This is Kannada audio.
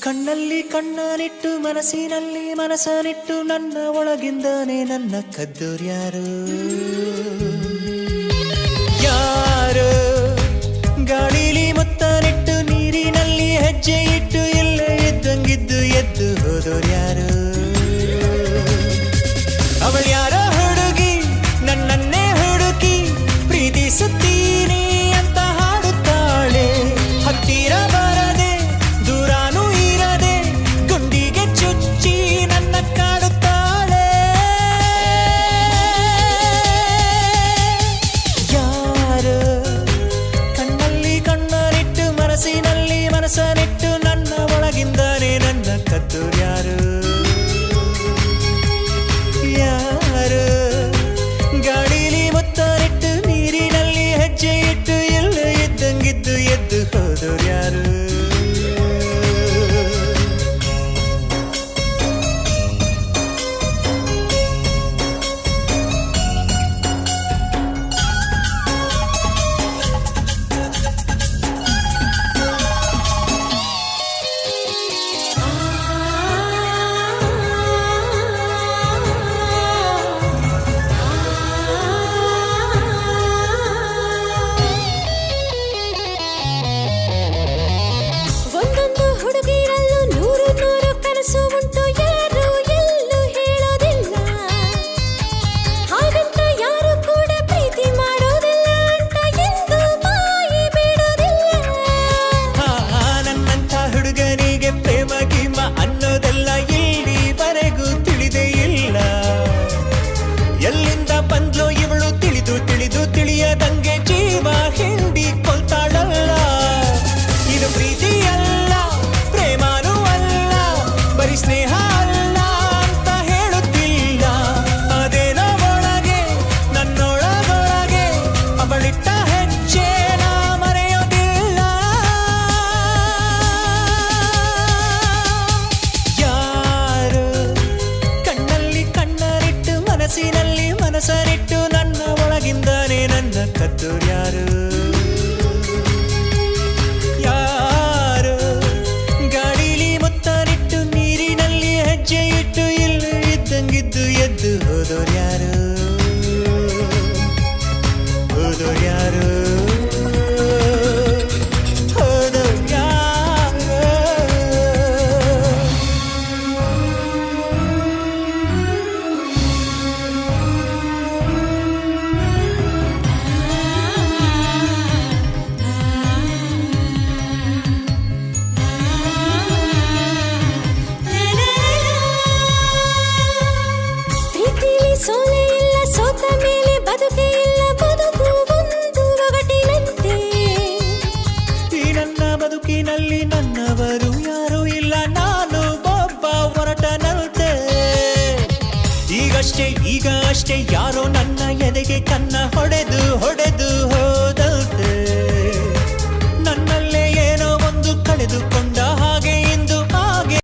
ಕಣ್ಣಲ್ಲಿ ಕಣ್ಣನಿಟ್ಟು ಮನಸ್ಸಿನಲ್ಲಿ ಮನಸ್ಸನಿಟ್ಟು ನನ್ನ ಒಳಗಿಂದಾನೆ ನನ್ನ ಕದ್ದೋರ್ಯಾರು ಯಾರು ಗಾಳಿಲಿ ಮುತ್ತನಿಟ್ಟು ನೀರಿನಲ್ಲಿ ಹೆಜ್ಜೆ ಇಟ್ಟು ಇಲ್ಲ ಇದ್ದಂಗಿದ್ದು ಎದ್ದು ಹೋದೋರ್ಯಾರು ಅವಳು ಯಾರೋ ಹುಡುಗಿ ನನ್ನನ್ನೇ ಹುಡುಕಿ ಪ್ರೀತಿಸುತ್ತೀನಿ ಅಂತ ಹಾಡುತ್ತಾಳೆ ಹತ್ತಿರ ಬರದೆ ದೂರಾನು ಇರದೆ ಗುಂಡಿಗೆ ಚುಚ್ಚಿ ನನ್ನ ಕಾಡುತ್ತಾಳೆ ಯಾರು ಕಣ್ಣಲ್ಲಿ ಕಣ್ಣನಿಟ್ಟು ಮನಸ್ಸಿನಲ್ಲಿ ಮನಸ್ಸನಿಟ್ಟು ನನ್ನ ಒಳಗಿಂದಾನೆ ನನ್ನ ಕದ್ದೋರ್ಯಾರು ಯಾರು ಗಾಳಿಲಿ ಮುತ್ತನಿಟ್ಟು ನೀರಿನಲ್ಲಿ ಹೆಜ್ಜೆ ಇಟ್ಟು ಎಲ್ಲ ಇದ್ದಂಗಿದ್ದು ಎದ್ದು ಹೋದೋರ್ಯಾರು ತಿಳಿಯದಂಗೆ ಜೀವ ಹಿಂಡಿ ಕೊಲ್ತಾಳಲ್ಲ ಇದು ಪ್ರೀತಿ ಅಲ್ಲ ಪ್ರೇಮಾನೂ ಅಲ್ಲ ಬರೀ ಸ್ನೇಹ ಅಲ್ಲ ಅಂತ ಹೇಳುತ್ತಿಲ್ಲ ಅದೇನೋ ಒಳಗೆ ನನ್ನೊಳಗೊಳಗೆ ಅವಳಿಟ್ಟ ಹೆಜ್ಜೆ ನಾ ಮರೆಯೋದಿಲ್ಲ ಯಾರು ಕಣ್ಣಲ್ಲಿ ಕಣ್ಣನಿಟ್ಟು ಮನಸ್ಸಿನಲ್ಲಿ ಮನಸ್ಸನಿಟ್ಟು ನನ್ನ ಒಳಗಿಂದಾನೆ ನನ್ನ ಕದ್ದೋರ್ಯಾರು ಯಾರು ಗಾಳಿಲಿ ಮುತ್ತನಿಟ್ಟು ನೀರಿನಲ್ಲಿ ಹೆಜ್ಜೆ ಇಟ್ಟು ಇಲ್ಲ ಇದ್ದಂಗಿದ್ದು ಎದ್ದು ಹೋದೋರ್ಯಾರು ಹೋದೋರ್ಯಾರು ಸೋಲೆ ಇಲ್ಲ ಸೋತ ಮೇಲೆ ಬದುಕೆ ಇಲ್ಲ ಬದುಕು ಒಂದು ಒಗಟಿನಂತೆ ಈ ನನ್ನ ಬದುಕಿನಲ್ಲಿ ನನ್ನವರು ಯಾರೂ ಇಲ್ಲ ನಾನು ಒಬ್ಬ ಹೊರಟನಂತೆ ಈಗ ಅಷ್ಟೇ ಯಾರೋ ನನ್ನ ಎದೆಗೆ ಕನ್ನ ಹೊಡೆದು